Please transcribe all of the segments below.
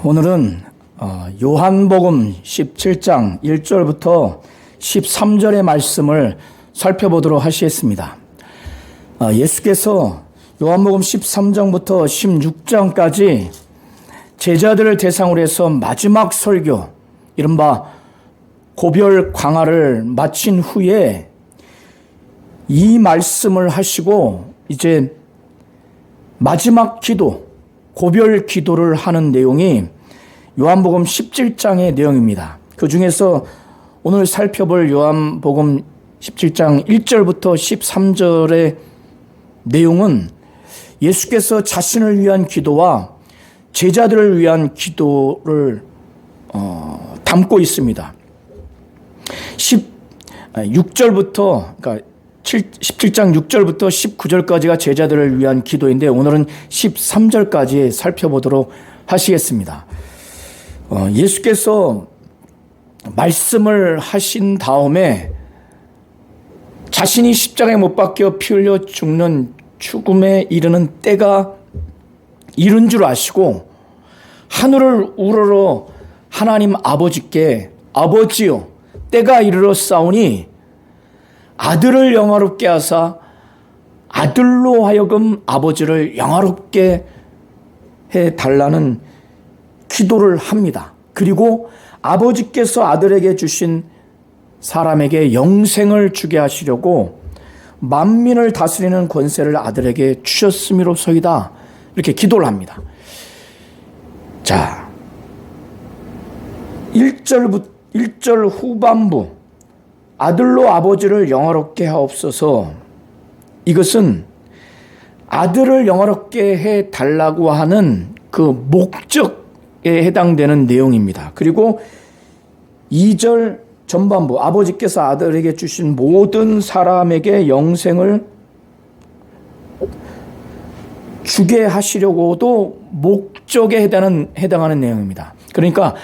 오늘은 요한복음 17장 1절부터 13절의 말씀을 살펴보도록 하시겠습니다. 예수께서 요한복음 13장부터 16장까지 제자들을 대상으로 해서 마지막 설교, 이른바 고별 강화를 마친 후에 이 말씀을 하시고 이제 마지막 기도, 고별 기도를 하는 내용이 요한복음 17장의 내용입니다. 그 중에서 오늘 살펴볼 요한복음 17장 1절부터 13절의 내용은 예수께서 자신을 위한 기도와 제자들을 위한 기도를 담고 있습니다. 6절부터 그러니까 17장 6절부터 19절까지가 제자들을 위한 기도인데 오늘은 13절까지 살펴보도록 하시겠습니다. 예수께서 말씀을 하신 다음에 자신이 십자가에 못 박혀 피 흘려 죽는 죽음에 이르는 때가 이른 줄 아시고 하늘을 우러러 하나님 아버지께 아버지요 때가 이르러 싸우니 아들을 영화롭게 하사 아들로 하여금 아버지를 영화롭게 해달라는 기도를 합니다. 그리고 아버지께서 아들에게 주신 사람에게 영생을 주게 하시려고 만민을 다스리는 권세를 아들에게 주셨음이로소이다. 이렇게 기도를 합니다. 자, 1절 후반부 아들로 아버지를 영화롭게 하옵소서. 이것은 아들을 영화롭게 해달라고 하는 그 목적에 해당되는 내용입니다. 그리고 2절 전반부 아버지께서 아들에게 주신 모든 사람에게 영생을 주게 하시려고도 목적에 해당하는 내용입니다. 그러니까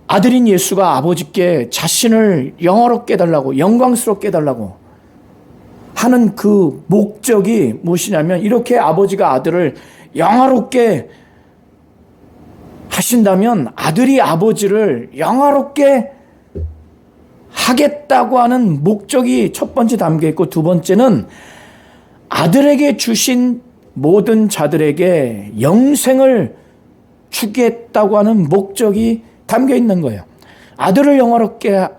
아들인 예수가 아버지께 자신을 영화롭게 해달라고, 영광스럽게 해달라고 하는 그 목적이 무엇이냐면, 이렇게 아버지가 아들을 영화롭게 하신다면 아들이 아버지를 영화롭게 하겠다고 하는 목적이 첫 번째 담겨 있고, 두 번째는 아들에게 주신 모든 자들에게 영생을 주겠다고 하는 목적이 담겨 있는 거예요. 아들을 영화롭게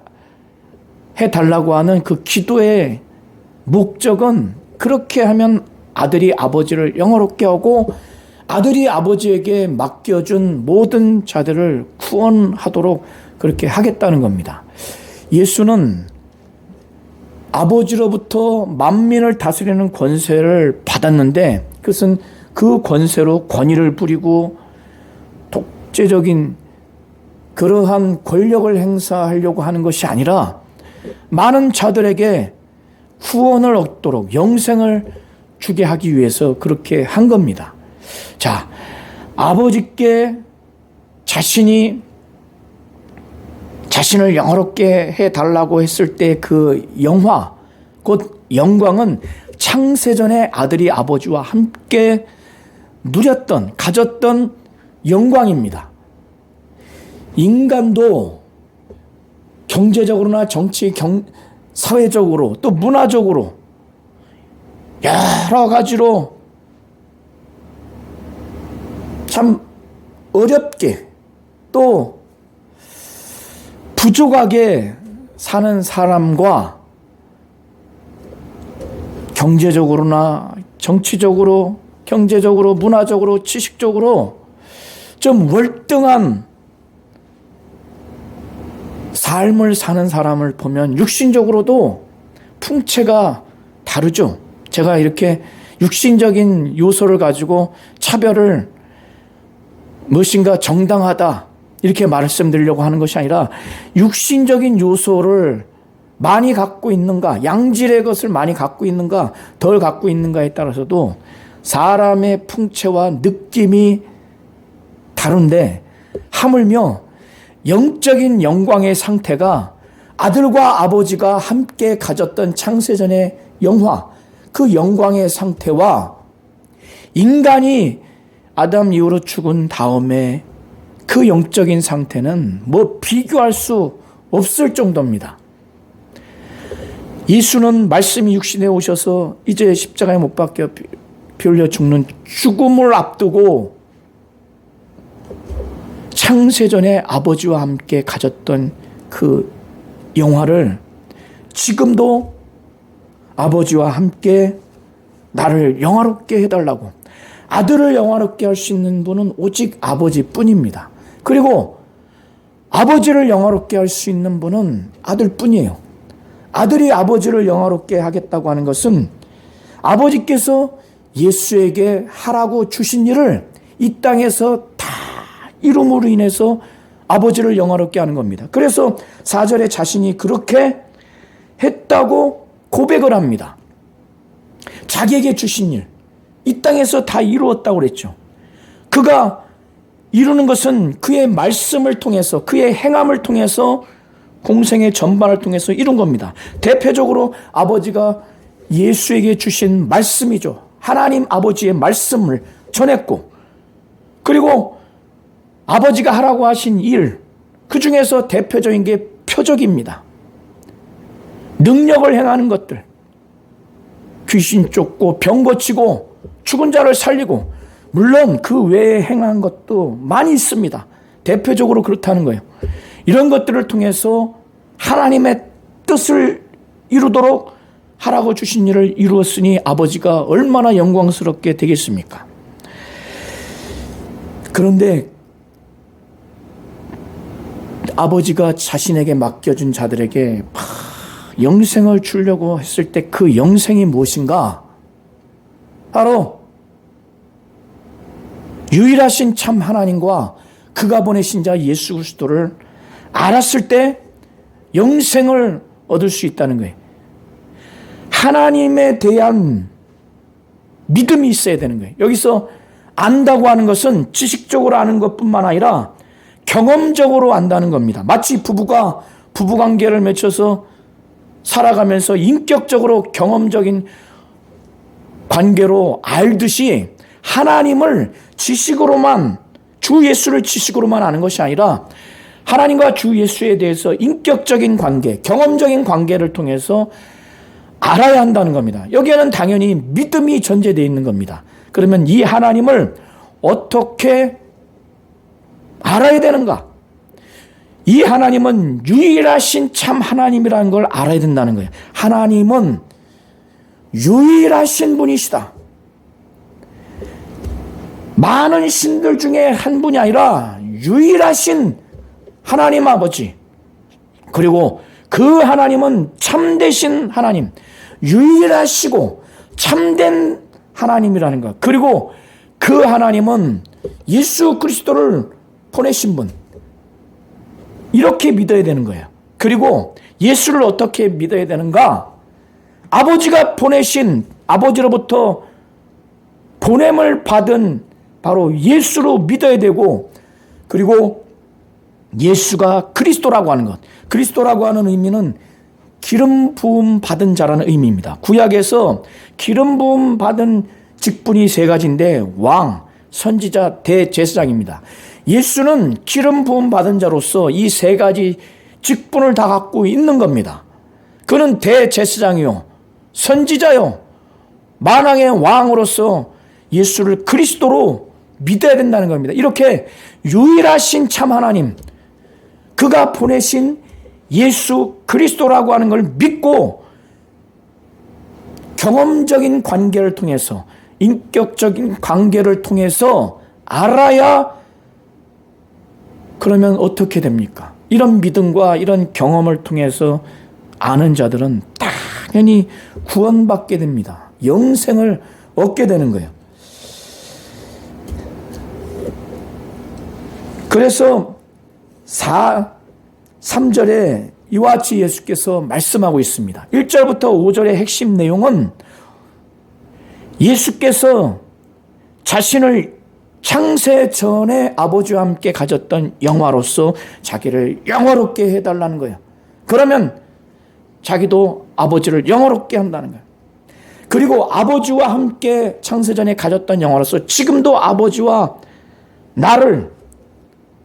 해달라고 하는 그 기도의 목적은, 그렇게 하면 아들이 아버지를 영화롭게 하고 아들이 아버지에게 맡겨준 모든 자들을 구원하도록 그렇게 하겠다는 겁니다. 예수는 아버지로부터 만민을 다스리는 권세를 받았는데, 그것은 그 권세로 권위를 부리고 독재적인 그러한 권력을 행사하려고 하는 것이 아니라 많은 자들에게 구원을 얻도록 영생을 주게 하기 위해서 그렇게 한 겁니다. 자, 아버지께 자신을 영화롭게 해달라고 했을 때 그 영화, 곧 영광은 창세전에 아들이 아버지와 함께 가졌던 영광입니다. 인간도 경제적으로나 사회적으로 또 문화적으로 여러 가지로 참 어렵게 또 부족하게 사는 사람과 경제적으로나 정치적으로, 경제적으로, 문화적으로, 지식적으로 좀 월등한 삶을 사는 사람을 보면 육신적으로도 풍채가 다르죠. 제가 이렇게 육신적인 요소를 가지고 차별을 무엇인가 정당하다 이렇게 말씀드리려고 하는 것이 아니라, 육신적인 요소를 많이 갖고 있는가, 양질의 것을 많이 갖고 있는가, 덜 갖고 있는가에 따라서도 사람의 풍채와 느낌이 다른데, 하물며 영적인 영광의 상태가 아들과 아버지가 함께 가졌던 창세전의 영화, 그 영광의 상태와 인간이 아담 이후로 죽은 다음에 그 영적인 상태는 뭐 비교할 수 없을 정도입니다. 예수는 말씀이 육신에 오셔서 이제 십자가에 못 박혀 피 흘려 죽는 죽음을 앞두고 창세전에 아버지와 함께 가졌던 그 영화를 지금도 아버지와 함께 나를 영화롭게 해달라고, 아들을 영화롭게 할 수 있는 분은 오직 아버지뿐입니다. 그리고 아버지를 영화롭게 할 수 있는 분은 아들뿐이에요. 아들이 아버지를 영화롭게 하겠다고 하는 것은 아버지께서 예수에게 하라고 주신 일을 이 땅에서 다 이룸으로 인해서 아버지를 영화롭게 하는 겁니다. 그래서 4절에 자신이 그렇게 했다고 고백을 합니다. 자기에게 주신 일, 이 땅에서 다 이루었다고 그랬죠. 그가 이루는 것은 그의 말씀을 통해서, 그의 행함을 통해서, 공생의 전반을 통해서 이룬 겁니다. 대표적으로 아버지가 예수에게 주신 말씀이죠. 하나님 아버지의 말씀을 전했고, 그리고 아버지가 하라고 하신 일, 그 중에서 대표적인 게 표적입니다. 능력을 행하는 것들, 귀신 쫓고 병 고치고 죽은 자를 살리고, 물론 그 외에 행한 것도 많이 있습니다. 대표적으로 그렇다는 거예요. 이런 것들을 통해서 하나님의 뜻을 이루도록 하라고 주신 일을 이루었으니 아버지가 얼마나 영광스럽게 되겠습니까? 그런데 아버지가 자신에게 맡겨준 자들에게 영생을 주려고 했을 때 그 영생이 무엇인가? 바로 유일하신 참 하나님과 그가 보내신 자 예수 그리스도를 알았을 때 영생을 얻을 수 있다는 거예요. 하나님에 대한 믿음이 있어야 되는 거예요. 여기서 안다고 하는 것은 지식적으로 아는 것뿐만 아니라 경험적으로 안다는 겁니다. 마치 부부가 부부관계를 맺혀서 살아가면서 인격적으로 경험적인 관계로 알듯이 하나님을 지식으로만, 주 예수를 지식으로만 아는 것이 아니라 하나님과 주 예수에 대해서 인격적인 관계, 경험적인 관계를 통해서 알아야 한다는 겁니다. 여기에는 당연히 믿음이 전제되어 있는 겁니다. 그러면 이 하나님을 어떻게 알아야 되는가? 이 하나님은 유일하신 참 하나님이라는 걸 알아야 된다는 거예요. 하나님은 유일하신 분이시다. 많은 신들 중에 한 분이 아니라 유일하신 하나님 아버지, 그리고 그 하나님은 참되신 하나님, 유일하시고 참된 하나님이라는 것, 그리고 그 하나님은 예수 그리스도를 보내신 분, 이렇게 믿어야 되는 거예요. 그리고 예수를 어떻게 믿어야 되는가? 아버지가 보내신, 아버지로부터 보냄을 받은 바로 예수로 믿어야 되고, 그리고 예수가 그리스도라고 하는 것, 그리스도라고 하는 의미는 기름 부음 받은 자라는 의미입니다. 구약에서 기름 부음 받은 직분이 세 가지인데 왕, 선지자, 대제사장입니다. 예수는 기름 부음 받은 자로서 이 세 가지 직분을 다 갖고 있는 겁니다. 그는 대제사장이요, 선지자요, 만왕의 왕으로서 예수를 그리스도로 믿어야 된다는 겁니다. 이렇게 유일하신 참 하나님, 그가 보내신 예수 그리스도라고 하는 걸 믿고 경험적인 관계를 통해서, 인격적인 관계를 통해서 알아야, 그러면 어떻게 됩니까? 이런 믿음과 이런 경험을 통해서 아는 자들은 당연히 구원받게 됩니다. 영생을 얻게 되는 거예요. 그래서 3절에 이와 같이 예수께서 말씀하고 있습니다. 1절부터 5절의 핵심 내용은 예수께서 자신을 창세 전에 아버지와 함께 가졌던 영화로서 자기를 영화롭게 해달라는 거예요. 그러면 자기도 아버지를 영화롭게 한다는 거예요. 그리고 아버지와 함께 창세 전에 가졌던 영화로서 지금도 아버지와 나를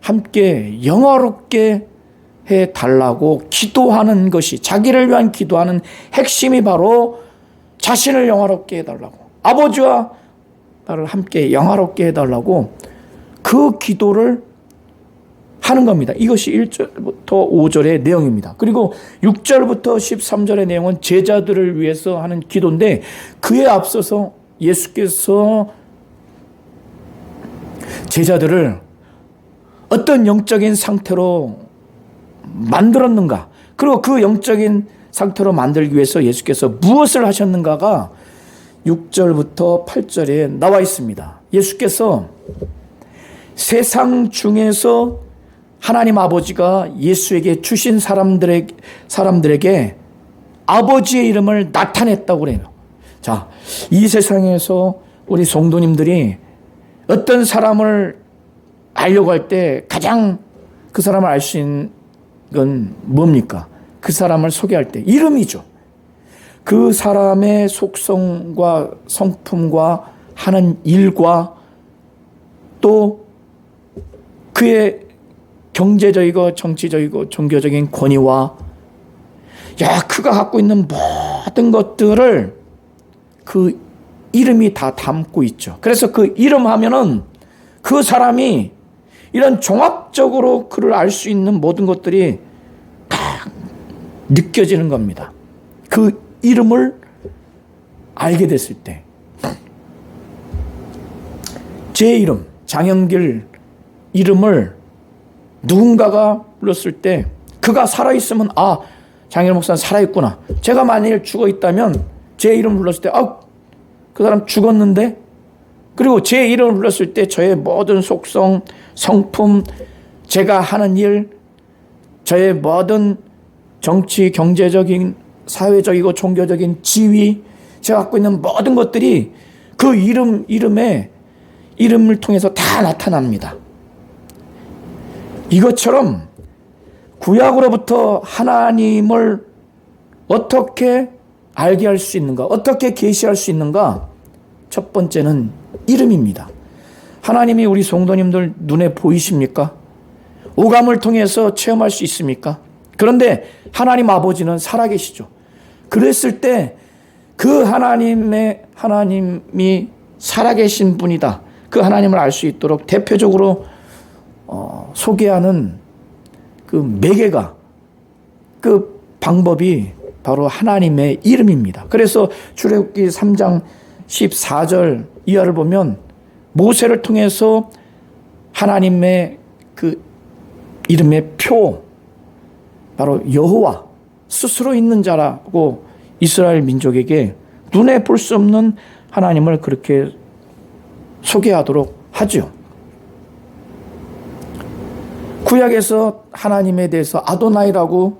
함께 영화롭게 해달라고 기도하는 것이, 자기를 위한 기도하는 핵심이 바로 자신을 영화롭게 해달라고, 아버지와 나를 함께 영화롭게 해달라고 그 기도를 하는 겁니다. 이것이 1절부터 5절의 내용입니다. 그리고 6절부터 13절의 내용은 제자들을 위해서 하는 기도인데, 그에 앞서서 예수께서 제자들을 어떤 영적인 상태로 만들었는가, 그리고 그 영적인 상태로 만들기 위해서 예수께서 무엇을 하셨는가가 6절부터 8절에 나와 있습니다. 예수께서 세상 중에서 하나님 아버지가 예수에게 주신 사람들에게 아버지의 이름을 나타냈다고 그래요. 자, 이 세상에서 우리 성도님들이 어떤 사람을 알려고 할 때 가장 그 사람을 알 수 있는 건 뭡니까? 그 사람을 소개할 때 이름이죠. 그 사람의 속성과 성품과 하는 일과 또 그의 경제적이고 정치적이고 종교적인 권위와 그가 갖고 있는 모든 것들을 그 이름이 다 담고 있죠. 그래서 그 이름 하면은 그 사람이 이런 종합적으로 그를 알 수 있는 모든 것들이 다 느껴지는 겁니다. 그 이름을 알게 됐을 때, 제 이름, 장영길 이름을 누군가가 불렀을 때 그가 살아있으면 장일 목사는 살아있구나. 제가 만일 죽어있다면 제 이름 불렀을 때 그 사람 죽었는데, 그리고 제 이름을 불렀을 때 저의 모든 속성, 성품, 제가 하는 일, 저의 모든 정치, 경제적인, 사회적이고 종교적인 지위, 제가 갖고 있는 모든 것들이 그 이름을 통해서 다 나타납니다. 이것처럼 구약으로부터 하나님을 어떻게 알게 할 수 있는가, 어떻게 계시할 수 있는가? 첫 번째는 이름입니다. 하나님이 우리 성도님들 눈에 보이십니까? 오감을 통해서 체험할 수 있습니까? 그런데 하나님 아버지는 살아계시죠. 그랬을 때 그 하나님이 살아계신 분이다, 그 하나님을 알 수 있도록 대표적으로 소개하는 그 매개가, 그 방법이 바로 하나님의 이름입니다. 그래서 출애굽기 3장 14절 이하를 보면 모세를 통해서 하나님의 그 이름의 표, 바로 여호와 스스로 있는 자라고 이스라엘 민족에게 눈에 볼 수 없는 하나님을 그렇게 소개하도록 하죠. 구약에서 하나님에 대해서 아도나이라고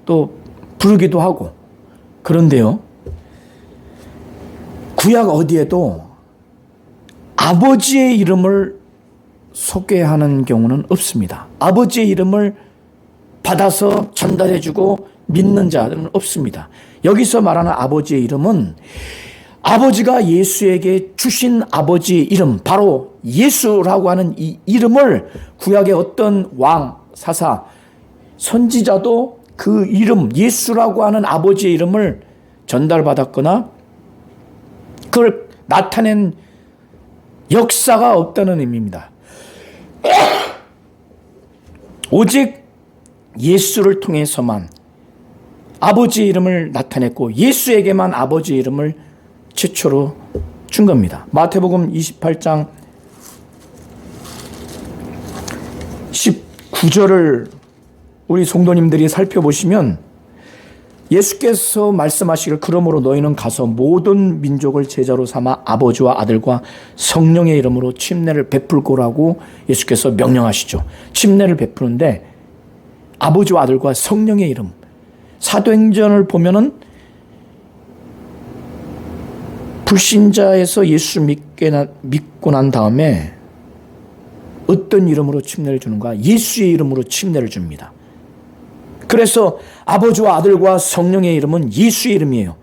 또 부르기도 하고, 그런데요, 구약 어디에도 아버지의 이름을 소개하는 경우는 없습니다. 아버지의 이름을 받아서 전달해주고 믿는 자들은 없습니다. 여기서 말하는 아버지의 이름은 아버지가 예수에게 주신 아버지의 이름, 바로 예수라고 하는 이 이름을 구약의 어떤 왕, 사사, 선지자도 그 이름, 예수라고 하는 아버지의 이름을 전달받았거나 그걸 나타낸 역사가 없다는 의미입니다. 오직 예수를 통해서만 아버지의 이름을 나타냈고 예수에게만 아버지의 이름을 최초로 준 겁니다. 마태복음 28장 19절을 우리 성도님들이 살펴보시면 예수께서 말씀하시길, 그러므로 너희는 가서 모든 민족을 제자로 삼아 아버지와 아들과 성령의 이름으로 침례를 베풀고라고 예수께서 명령하시죠. 침례를 베푸는데 아버지와 아들과 성령의 이름, 사도행전을 보면은 불신자에서 예수 믿고 난 다음에 어떤 이름으로 침례를 주는가? 예수의 이름으로 침례를 줍니다. 그래서 아버지와 아들과 성령의 이름은 예수의 이름이에요.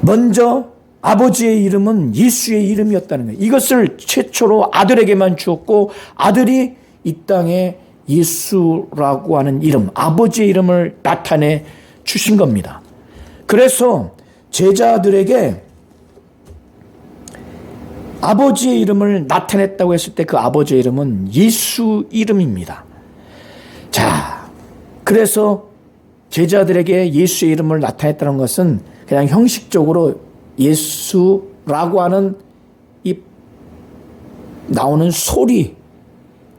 먼저 아버지의 이름은 예수의 이름이었다는 거예요. 이것을 최초로 아들에게만 주었고 아들이 이 땅에 예수라고 하는 이름, 아버지의 이름을 나타내 주신 겁니다. 그래서 제자들에게 아버지의 이름을 나타냈다고 했을 때 그 아버지의 이름은 예수 이름입니다. 자, 그래서 제자들에게 예수의 이름을 나타냈다는 것은 그냥 형식적으로 예수라고 하는 이 나오는 소리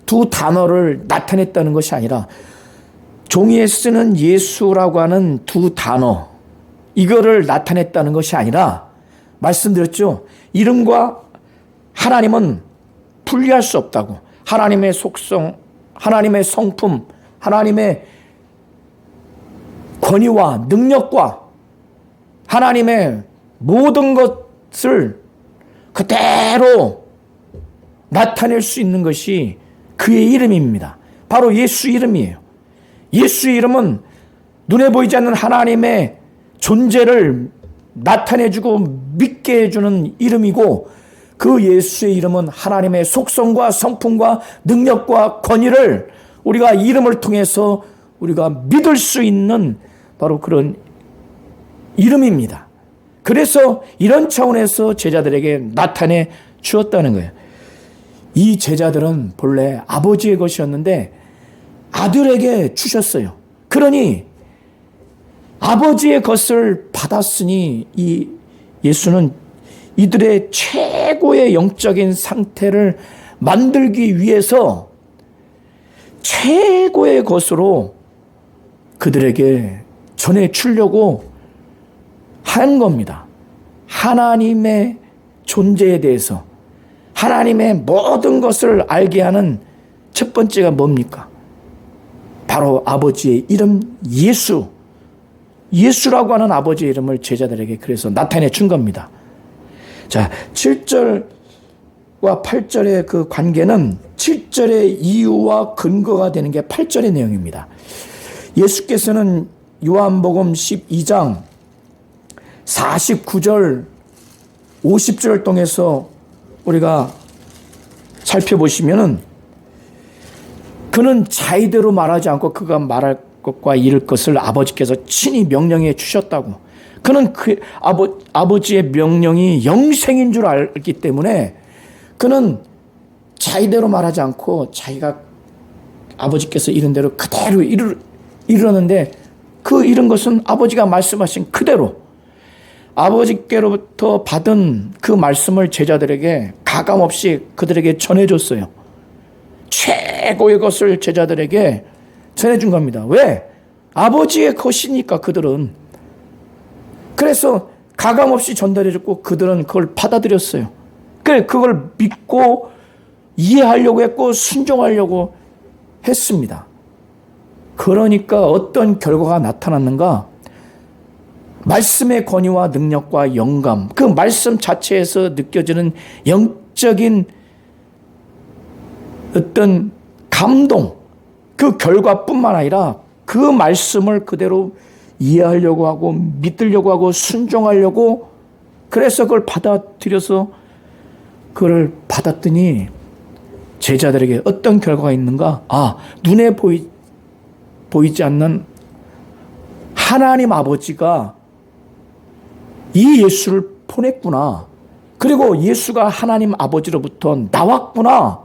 두 단어를 나타냈다는 것이 아니라 종이에 쓰는 예수라고 하는 두 단어 이거를 나타냈다는 것이 아니라 말씀드렸죠. 이름과 하나님은 분리할 수 없다고. 하나님의 속성, 하나님의 성품, 하나님의 권위와 능력과 하나님의 모든 것을 그대로 나타낼 수 있는 것이 그의 이름입니다. 바로 예수 이름이에요. 예수 이름은 눈에 보이지 않는 하나님의 존재를 나타내주고 믿게 해주는 이름이고 그 예수의 이름은 하나님의 속성과 성품과 능력과 권위를 우리가 이름을 통해서 우리가 믿을 수 있는 바로 그런 이름입니다. 그래서 이런 차원에서 제자들에게 나타내 주었다는 거예요. 이 제자들은 본래 아버지의 것이었는데 아들에게 주셨어요. 그러니 아버지의 것을 받았으니 이 예수는 이들의 최고의 영적인 상태를 만들기 위해서 최고의 것으로 그들에게 전해 주려고 한 겁니다. 하나님의 존재에 대해서 하나님의 모든 것을 알게 하는 첫 번째가 뭡니까? 바로 아버지의 이름 예수. 예수라고 하는 아버지의 이름을 제자들에게 그래서 나타내 준 겁니다. 자, 7절과 8절의 그 관계는 7절의 이유와 근거가 되는 게 8절의 내용입니다. 예수께서는 요한복음 12장 49절 50절을 통해서 우리가 살펴보시면은 그는 자의대로 말하지 않고 그가 말할 것과 이를 것을 아버지께서 친히 명령해 주셨다고. 그는 그 아버지의 명령이 영생인 줄 알기 때문에 그는 자의대로 말하지 않고 자기가 아버지께서 이른 대로 그대로 이르렀는데 그 이른 것은 아버지가 말씀하신 그대로 아버지께로부터 받은 그 말씀을 제자들에게 가감없이 그들에게 전해줬어요. 최고의 것을 제자들에게 전해준 겁니다. 왜? 아버지의 것이니까 그들은. 그래서 가감없이 전달해줬고 그들은 그걸 받아들였어요. 그래, 그걸 믿고 이해하려고 했고 순종하려고 했습니다. 그러니까 어떤 결과가 나타났는가? 말씀의 권위와 능력과 영감, 그 말씀 자체에서 느껴지는 영적인 어떤 감동, 그 결과뿐만 아니라 그 말씀을 그대로 이해하려고 하고 믿으려고 하고 순종하려고 그래서 그걸 받아들여서 그걸 받았더니 제자들에게 어떤 결과가 있는가? 아, 눈에 보이지 않는 하나님 아버지가 이 예수를 보냈구나. 그리고 예수가 하나님 아버지로부터 나왔구나.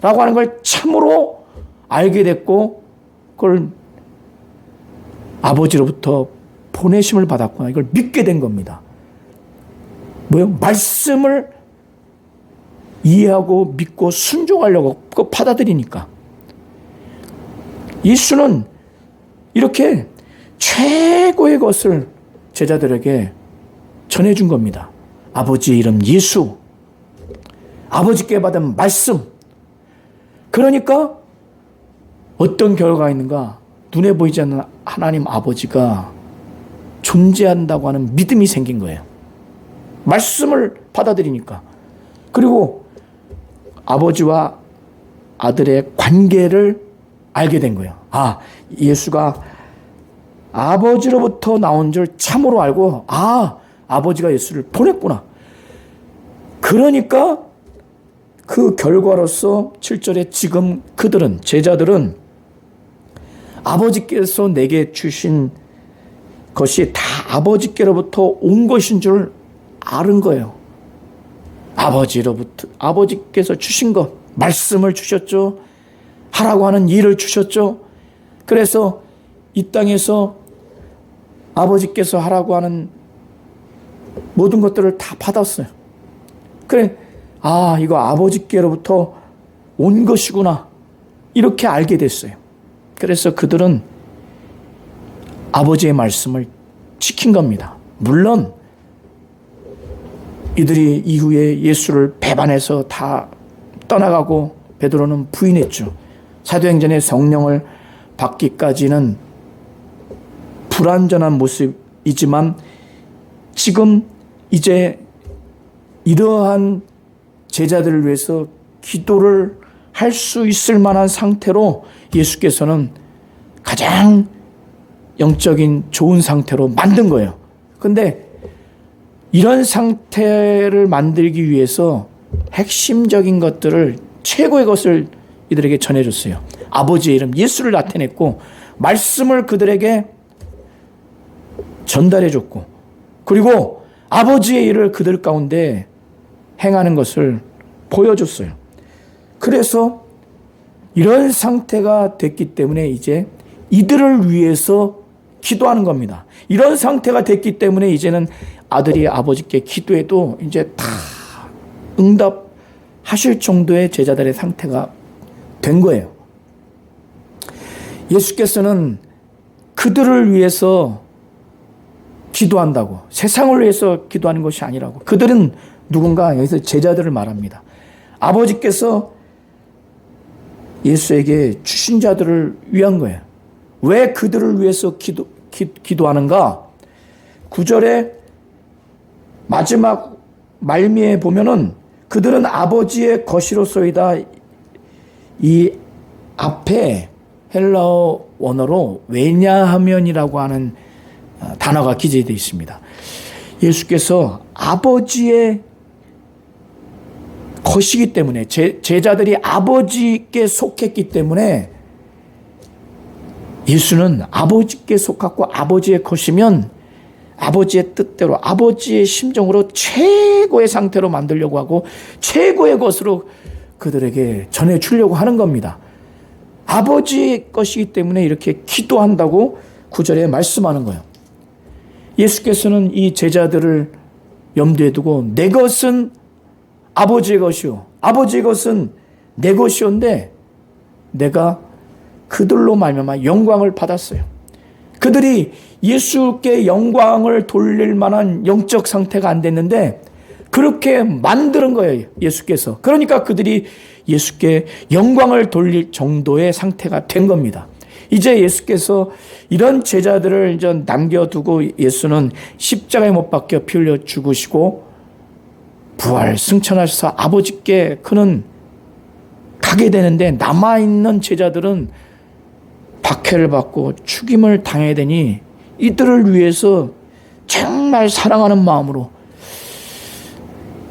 라고 하는 걸 참으로 알게 됐고 그걸 아버지로부터 보내심을 받았구나. 이걸 믿게 된 겁니다. 뭐요? 말씀을 이해하고 믿고 순종하려고 그거 받아들이니까. 예수는 이렇게 최고의 것을 제자들에게 전해준 겁니다. 아버지의 이름 예수, 아버지께 받은 말씀. 그러니까 어떤 결과가 있는가? 눈에 보이지 않는 하나님 아버지가 존재한다고 하는 믿음이 생긴 거예요. 말씀을 받아들이니까. 그리고 아버지와 아들의 관계를 알게 된 거예요. 아, 예수가 아버지로부터 나온 줄 참으로 알고, 아, 아버지가 예수를 보냈구나. 그러니까 그 결과로서 7절에 지금 그들은, 제자들은 아버지께서 내게 주신 것이 다 아버지께로부터 온 것인 줄 아는 거예요. 아버지께서 주신 것, 말씀을 주셨죠. 하라고 하는 일을 주셨죠. 그래서 이 땅에서 아버지께서 하라고 하는 모든 것들을 다 받았어요. 그래, 이거 아버지께로부터 온 것이구나. 이렇게 알게 됐어요. 그래서 그들은 아버지의 말씀을 지킨 겁니다. 물론 이들이 이후에 예수를 배반해서 다 떠나가고 베드로는 부인했죠. 사도행전에 성령을 받기까지는 불완전한 모습이지만 지금 이제 이러한 제자들을 위해서 기도를 할 수 있을 만한 상태로 예수께서는 가장 영적인 좋은 상태로 만든 거예요. 근데 이런 상태를 만들기 위해서 핵심적인 것들을, 최고의 것을 이들에게 전해줬어요. 아버지의 이름 예수를 나타냈고 말씀을 그들에게 전달해줬고, 그리고 아버지의 일을 그들 가운데 행하는 것을 보여줬어요. 그래서 이런 상태가 됐기 때문에 이제 이들을 위해서 기도하는 겁니다. 이런 상태가 됐기 때문에 이제는 아들이 아버지께 기도해도 이제 다 응답하실 정도의 제자들의 상태가 된 거예요. 예수께서는 그들을 위해서 기도한다고, 세상을 위해서 기도하는 것이 아니라고. 그들은 누군가, 여기서 제자들을 말합니다. 아버지께서 예수에게 주신 자들을 위한 거예요. 왜 그들을 위해서 기도하는가? 9절에 마지막 말미에 보면은 그들은 아버지의 것이로소이다. 이 앞에 헬라어 원어로 왜냐하면이라고 하는 단어가 기재되어 있습니다. 예수께서 아버지의 것이기 때문에, 제자들이 아버지께 속했기 때문에, 예수는 아버지께 속하고 아버지의 것이면 아버지의 뜻대로, 아버지의 심정으로 최고의 상태로 만들려고 하고 최고의 것으로 그들에게 전해주려고 하는 겁니다. 아버지의 것이기 때문에 이렇게 기도한다고 9절에 말씀하는 거예요. 예수께서는 이 제자들을 염두에 두고 내 것은 아버지의 것이요, 아버지의 것은 내 것이온데 내가 그들로 말미암아 영광을 받았어요. 그들이 예수께 영광을 돌릴 만한 영적 상태가 안 됐는데 그렇게 만드는 거예요, 예수께서. 그러니까 그들이 예수께 영광을 돌릴 정도의 상태가 된 겁니다. 이제 예수께서 이런 제자들을 이제 남겨두고 예수는 십자가에 못 박혀 피 흘려 죽으시고 부활 승천하셔서 아버지께 그는 가게 되는데, 남아있는 제자들은 박해를 받고 죽임을 당해야 되니 이들을 위해서 정말 사랑하는 마음으로,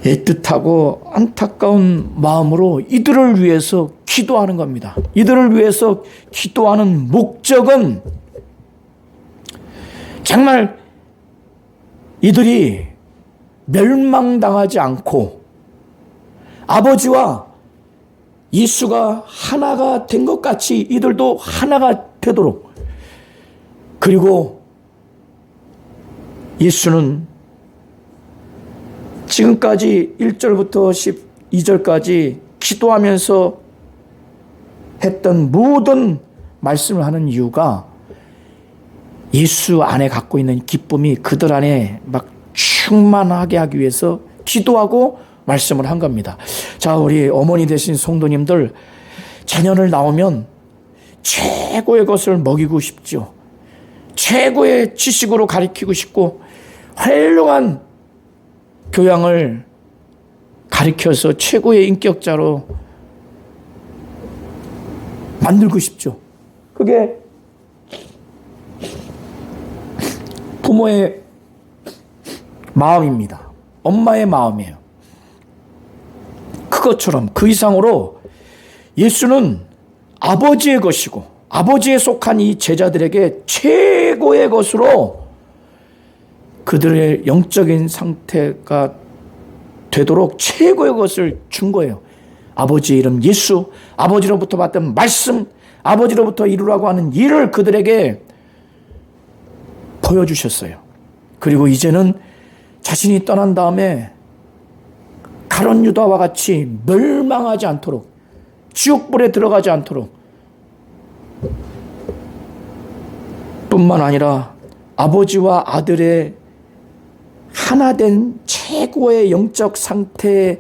애틋하고 안타까운 마음으로 이들을 위해서 기도하는 겁니다. 이들을 위해서 기도하는 목적은 정말 이들이 멸망당하지 않고 아버지와 예수가 하나가 된 것 같이 이들도 하나가 되도록, 그리고 예수는 지금까지 1절부터 12절까지 기도하면서 했던 모든 말씀을 하는 이유가 예수 안에 갖고 있는 기쁨이 그들 안에 막 충만하게 하기 위해서 기도하고 말씀을 한 겁니다. 자, 우리 어머니 되신 성도님들, 자녀를 낳으면 최고의 것을 먹이고 싶죠. 최고의 지식으로 가르치고 싶고 훌륭한 교양을 가르쳐서 최고의 인격자로 만들고 싶죠. 그게 부모의 마음입니다. 엄마의 마음이에요. 그것처럼 그 이상으로 예수는 아버지의 것이고 아버지에 속한 이 제자들에게 최고의 것으로 그들의 영적인 상태가 되도록 최고의 것을 준 거예요. 아버지의 이름 예수, 아버지로부터 받은 말씀, 아버지로부터 이루라고 하는 일을 그들에게 보여주셨어요. 그리고 이제는 자신이 떠난 다음에 가룟 유다와 같이 멸망하지 않도록, 지옥불에 들어가지 않도록, 뿐만 아니라 아버지와 아들의 하나된 최고의 영적 상태와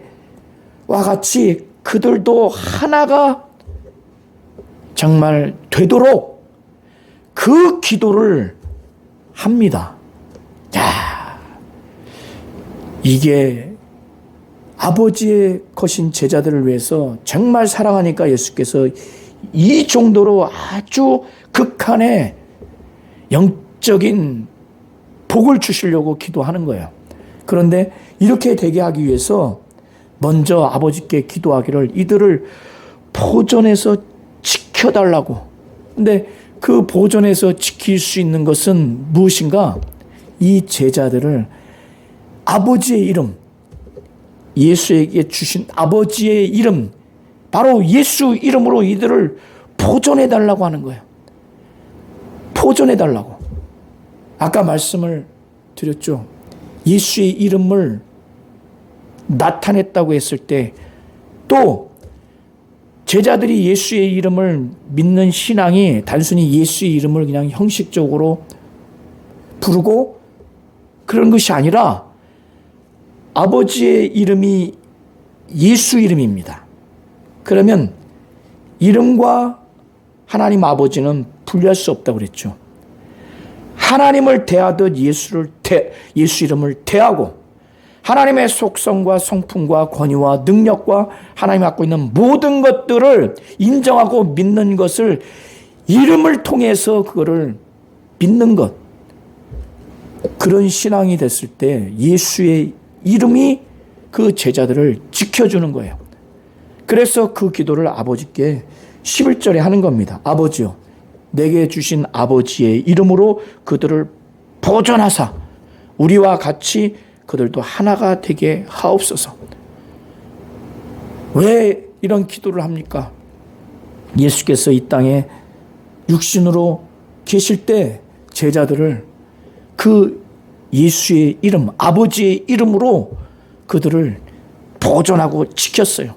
같이 그들도 하나가 정말 되도록 그 기도를 합니다. 야, 이게 아버지의 것인 제자들을 위해서 정말 사랑하니까 예수께서 이 정도로 아주 극한의 영적인 복을 주시려고 기도하는 거예요. 그런데 이렇게 되게 하기 위해서 먼저 아버지께 기도하기를 이들을 보존해서 지켜달라고. 근데 그 보존해서 지킬 수 있는 것은 무엇인가? 이 제자들을 아버지의 이름, 예수에게 주신 아버지의 이름, 바로 예수 이름으로 이들을 보존해달라고 하는 거예요. 보존해달라고. 아까 말씀을 드렸죠. 예수의 이름을 나타냈다고 했을 때 또 제자들이 예수의 이름을 믿는 신앙이 단순히 예수의 이름을 그냥 형식적으로 부르고 그런 것이 아니라 아버지의 이름이 예수 이름입니다. 그러면 이름과 하나님 아버지는 분리할 수 없다고 그랬죠. 하나님을 대하듯 예수 이름을 대하고 하나님의 속성과 성품과 권위와 능력과 하나님이 갖고 있는 모든 것들을 인정하고 믿는 것을 이름을 통해서 그거를 믿는 것. 그런 신앙이 됐을 때 예수의 이름이 그 제자들을 지켜주는 거예요. 그래서 그 기도를 아버지께 11절에 하는 겁니다. 아버지요, 내게 주신 아버지의 이름으로 그들을 보존하사 우리와 같이 그들도 하나가 되게 하옵소서. 왜 이런 기도를 합니까? 예수께서 이 땅에 육신으로 계실 때 제자들을 그 예수의 이름, 아버지의 이름으로 그들을 보존하고 지켰어요.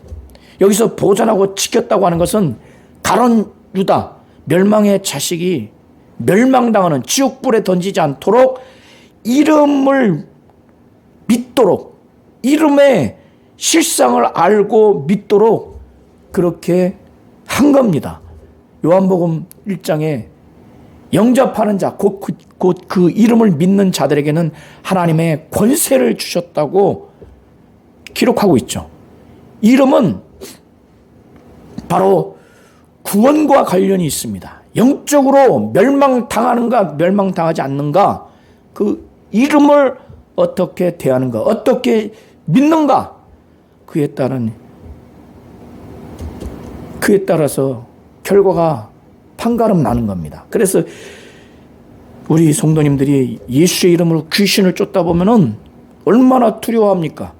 여기서 보존하고 지켰다고 하는 것은 가룟 유다, 멸망의 자식이 멸망당하는 지옥불에 던지지 않도록 이름을 믿도록, 이름의 실상을 알고 믿도록 그렇게 한 겁니다. 요한복음 1장에 영접하는 자, 곧 그 이름을 믿는 자들에게는 하나님의 권세를 주셨다고 기록하고 있죠. 이름은 바로 구원과 관련이 있습니다. 영적으로 멸망당하는가 멸망당하지 않는가, 그 이름을 어떻게 대하는가, 어떻게 믿는가, 그에 따라서 결과가 판가름 나는 겁니다. 그래서 우리 성도님들이 예수의 이름으로 귀신을 쫓다 보면은 얼마나 두려워합니까?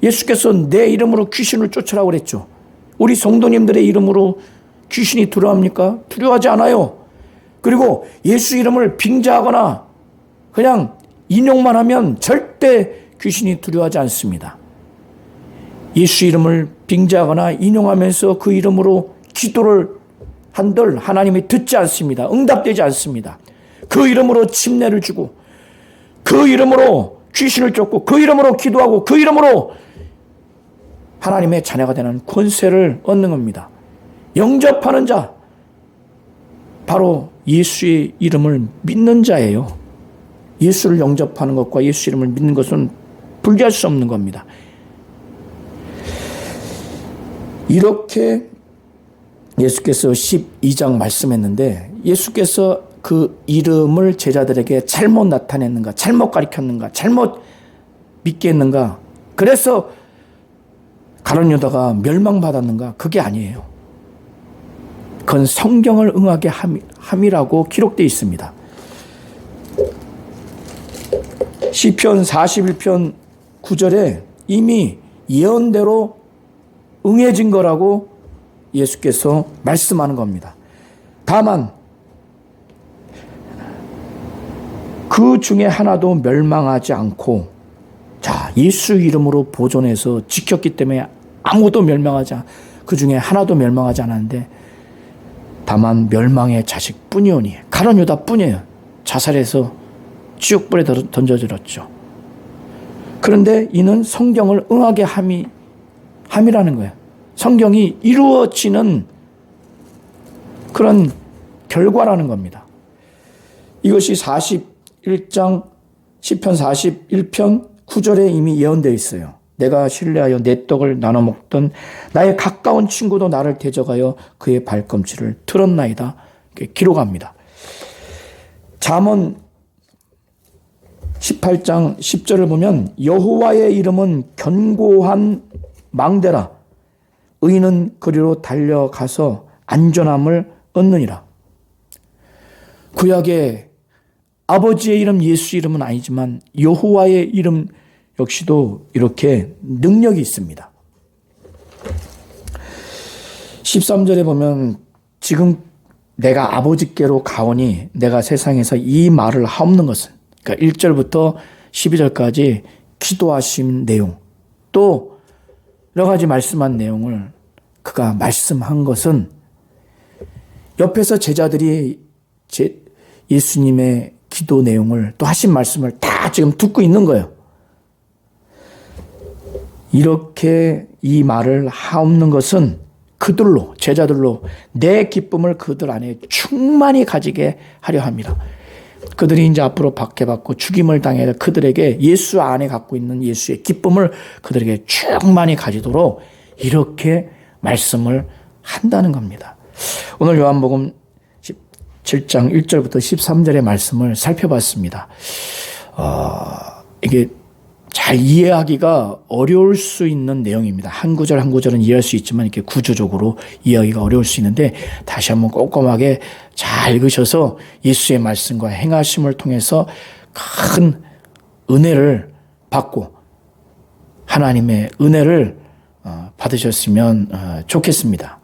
예수께서 내 이름으로 귀신을 쫓으라고 그랬죠. 우리 성도님들의 이름으로 귀신이 두려워합니까? 두려워하지 않아요. 그리고 예수 이름을 빙자하거나 그냥 인용만 하면 절대 귀신이 두려워하지 않습니다. 예수 이름을 빙자하거나 인용하면서 그 이름으로 기도를 한들 하나님이 듣지 않습니다. 응답되지 않습니다. 그 이름으로 침례를 주고 그 이름으로 귀신을 쫓고 그 이름으로 기도하고 그 이름으로 하나님의 자녀가 되는 권세를 얻는 겁니다. 영접하는 자, 바로 예수의 이름을 믿는 자예요. 예수를 영접하는 것과 예수 이름을 믿는 것은 분리할 수 없는 겁니다. 이렇게 예수께서 12장 말씀했는데 예수께서 그 이름을 제자들에게 잘못 나타냈는가, 잘못 가르쳤는가, 잘못 믿겠는가? 그래서 가룟 유다가 멸망받았는가? 그게 아니에요. 그건 성경을 응하게 함이라고 기록되어 있습니다. 시편 41편 9절에 이미 예언대로 응해진 거라고 예수께서 말씀하는 겁니다. 다만 그 중에 하나도 멸망하지 않고, 자, 예수 이름으로 보존해서 지켰기 때문에 아무도 그 중에 하나도 멸망하지 않았는데, 다만 멸망의 자식뿐이오니, 가룟 유다뿐이에요. 자살해서 지옥불에 던져졌죠. 그런데 이는 성경을 응하게 함이라는 거예요. 성경이 이루어지는 그런 결과라는 겁니다. 이것이 41장 시편 41편 9절에 이미 예언되어 있어요. 내가 신뢰하여 내 떡을 나눠 먹던 나의 가까운 친구도 나를 대적하여 그의 발꿈치를 틀었나이다. 이렇게 기록합니다. 잠언 18장 10절을 보면 여호와의 이름은 견고한 망대라. 의인은 그리로 달려가서 안전함을 얻느니라. 구약의 아버지의 이름 예수 이름은 아니지만 여호와의 이름 역시도 이렇게 능력이 있습니다. 13절에 보면 지금 내가 아버지께로 가오니 내가 세상에서 이 말을 하옵는 것은, 그러니까 1절부터 12절까지 기도하신 내용, 또 여러 가지 말씀한 내용을 그가 말씀한 것은 옆에서 제자들이 예수님의 기도 내용을 또 하신 말씀을 다 지금 듣고 있는 거예요. 이렇게 이 말을 하옵는 것은 그들로, 제자들로 내 기쁨을 그들 안에 충만히 가지게 하려 합니다. 그들이 이제 앞으로 박해받고 죽임을 당해 그들에게 예수 안에 갖고 있는 예수의 기쁨을 그들에게 충만히 가지도록 이렇게 말씀을 한다는 겁니다. 오늘 요한복음 7장 1절부터 13절의 말씀을 살펴봤습니다. 이게 잘 이해하기가 어려울 수 있는 내용입니다. 한 구절 한 구절은 이해할 수 있지만 이렇게 구조적으로 이해하기가 어려울 수 있는데, 다시 한번 꼼꼼하게 잘 읽으셔서 예수의 말씀과 행하심을 통해서 큰 은혜를 받고 하나님의 은혜를 받으셨으면 좋겠습니다.